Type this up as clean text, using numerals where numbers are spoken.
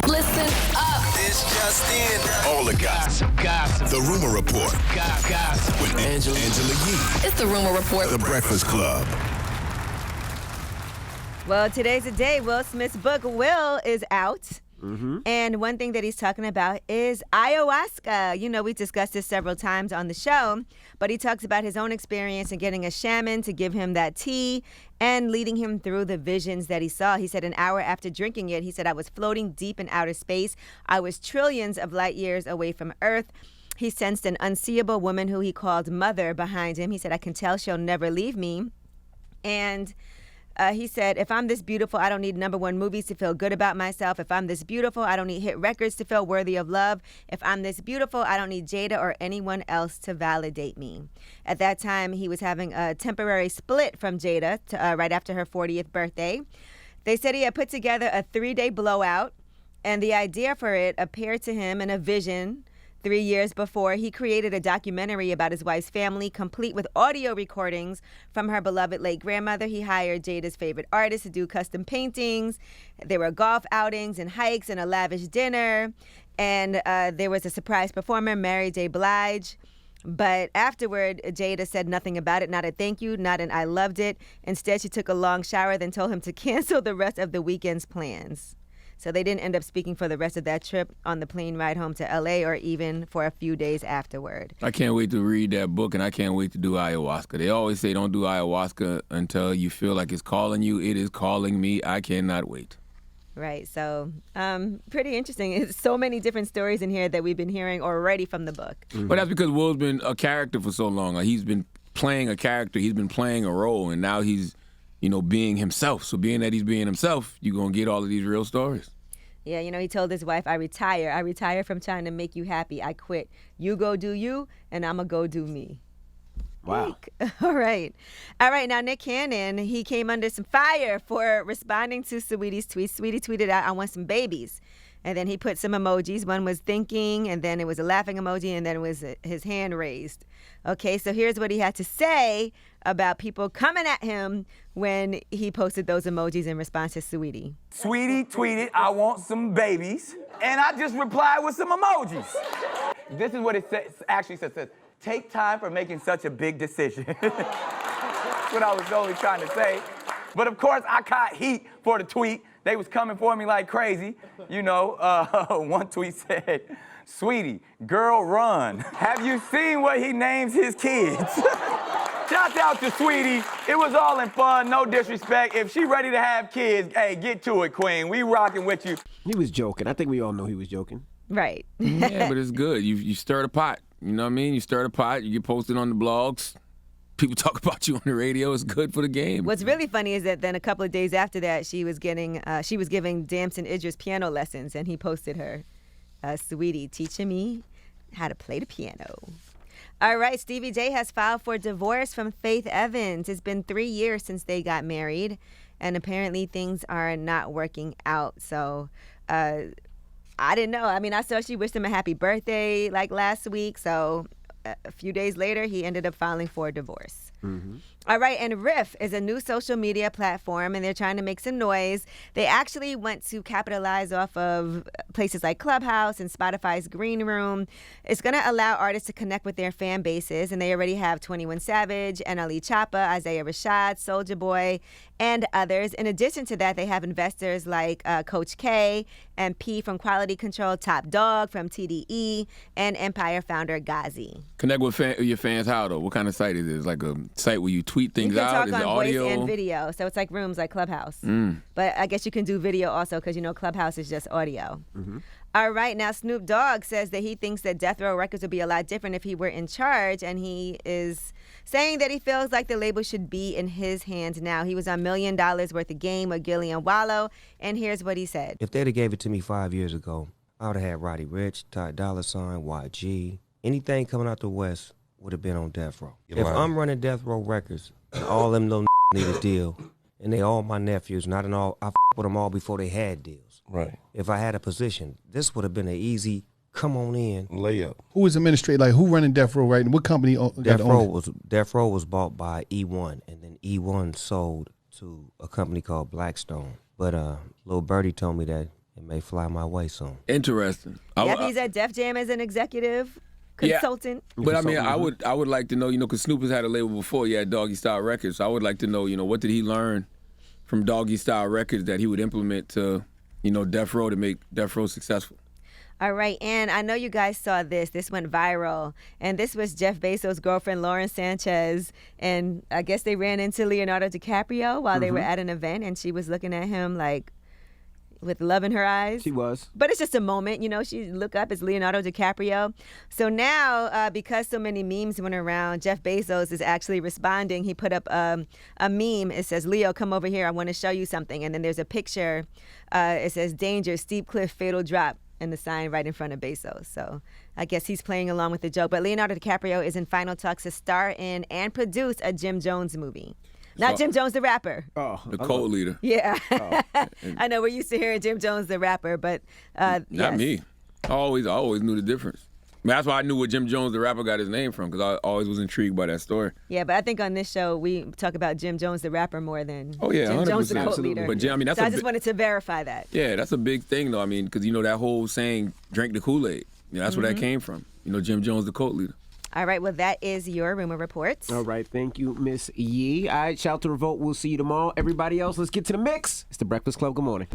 Listen up. This just in. All the gossip. The Rumor Report. Gossip. With Angela Yee. It's the Rumor Report. The Breakfast Club. Well, today's the day. Will Smith's book, Will, is out. Mm-hmm. And one thing that he's talking about is ayahuasca. You know, we discussed this several times on the show, but he talks about his own experience in getting a shaman to give him that tea and leading him through the visions that he saw. He said an hour after drinking it, he said, I was floating deep in outer space. I was trillions of light years away from Earth. He sensed an unseeable woman who he called Mother behind him. He said, I can tell she'll never leave me. And he said, if I'm this beautiful, I don't need #1 movies to feel good about myself. If I'm this beautiful, I don't need hit records to feel worthy of love. If I'm this beautiful, I don't need Jada or anyone else to validate me. At that time, he was having a temporary split from Jada right after her 40th birthday. They said he had put together a 3-day blowout, and the idea for it appeared to him in a vision 3 years before. He created a documentary about his wife's family, complete with audio recordings from her beloved late grandmother. He hired Jada's favorite artist to do custom paintings. There were golf outings and hikes and a lavish dinner. And there was a surprise performer, Mary J. Blige. But afterward, Jada said nothing about it, not a thank you, not an I loved it. Instead, she took a long shower, then told him to cancel the rest of the weekend's plans. So they didn't end up speaking for the rest of that trip on the plane ride home to L.A. or even for a few days afterward. I can't wait to read that book, and I can't wait to do ayahuasca. They always say don't do ayahuasca until you feel like it's calling you. It is calling me. I cannot wait. Right. So pretty interesting. It's so many different stories in here that we've been hearing already from the book. Mm-hmm. But that's because Will's been a character for so long. He's been playing a character. He's been playing a role, and now he's being himself. So being that he's being himself, you're going to get all of these real stories. Yeah, he told his wife, I retire from trying to make you happy. I quit. You go do you, and I'm going to go do me. Wow. All right. Now, Nick Cannon, he came under some fire for responding to Saweetie's tweet. Saweetie tweeted out, I want some babies. And then he put some emojis. One was thinking, and then it was a laughing emoji, and then it was his hand raised. Okay, so here's what he had to say about people coming at him when he posted those emojis in response to Saweetie. Sweetie tweeted, I want some babies, and I just replied with some emojis. This is what it actually says. It says, take time for making such a big decision. That's what I was only trying to say. But of course, I caught heat for the tweet. They was coming for me like crazy. One tweet said, Sweetie, girl, run. Have you seen what he names his kids? Shout out to Sweetie. It was all in fun, no disrespect. If she ready to have kids, hey, get to it, queen. We rocking with you. He was joking. I think we all know he was joking. Right. Yeah, but it's good. You stir the pot. You know what I mean? You stir the pot. You get posted on the blogs. People talk about you on the radio. It's good for the game. What's really funny is that then a couple of days after that, she was giving Damson Idris piano lessons, and he posted her, Sweetie, teaching me how to play the piano. All right, Stevie J has filed for divorce from Faith Evans. It's been 3 years since they got married, and apparently things are not working out. So I didn't know. I mean, I saw she wished him a happy birthday like last week, so a few days later, he ended up filing for divorce. Mm-hmm. All right, and Riff is a new social media platform, and they're trying to make some noise. They actually want to capitalize off of places like Clubhouse and Spotify's Green Room. It's going to allow artists to connect with their fan bases, and they already have 21 Savage, NLE Choppa, Isaiah Rashad, Soulja Boy, and others. In addition to that, they have investors like Coach K and P from Quality Control, Top Dog from TDE, and Empire founder Ghazi. Connect with your fans how, though? What kind of site is it? It's like a site where you tweet things out? Is You can it talk on audio? voice and video, so it's like rooms like Clubhouse. But I guess you can do video also because, Clubhouse is just audio. Mm-hmm. All right, now Snoop Dogg says that he thinks that Death Row Records would be a lot different if he were in charge, and he is saying that he feels like the label should be in his hands now. He was on $1 million worth of Game with Gillian Wallow, and here's what he said. If they'd have gave it to me 5 years ago, I would have had Roddy Ricch, Ty Dolla $ign, YG. Anything coming out the West would have been on Death Row. If I'm running Death Row Records, and all them little need a deal, and they all my nephews, not in all, I with them all before they had deals. Right. If I had a position, this would have been an easy come on in. Layup. Who is administrator? Like, who running Death Row right now? What company Death Row was bought by E1, and then E1 sold to a company called Blackstone. But Lil Birdie told me that It may fly my way soon. Interesting. Yep, he's at Def Jam as an executive consultant. Yeah. But I mean, I would like to know, because Snoop has had a label before. He had Doggy Style Records. So I would like to know, what did he learn from Doggy Style Records that he would implement to, Death Row to make Death Row successful. All right, and I know you guys saw this. This went viral, and this was Jeff Bezos' girlfriend, Lauren Sanchez, and I guess they ran into Leonardo DiCaprio while they were at an event, and she was looking at him like with love in her eyes. She was. But it's just a moment, she look up, it's Leonardo DiCaprio. So now, because so many memes went around, Jeff Bezos is actually responding. He put up a meme. It says, Leo, come over here. I want to show you something. And then there's a picture. It says, danger, steep cliff, fatal drop. And the sign right in front of Bezos. So I guess he's playing along with the joke. But Leonardo DiCaprio is in final talks to star in and produce a Jim Jones movie. Not Jim Jones the rapper. Oh, the cult leader. Yeah. I know we're used to hearing Jim Jones the rapper, but Not yes. me. I always knew the difference. That's why I knew where Jim Jones the rapper got his name from, because I always was intrigued by that story. Yeah, but I think on this show we talk about Jim Jones the rapper more than Jim Jones the 100%. cult leader. But Jim, I just wanted to verify that. Yeah, that's a big thing though. Because that whole saying, drink the Kool-Aid. That's where that came from. Jim Jones the cult leader. All right, well, that is your rumor report. All right, thank you, Miss Yee. All right, shout out to Revolt. We'll see you tomorrow. Everybody else, let's get to the mix. It's the Breakfast Club. Good morning.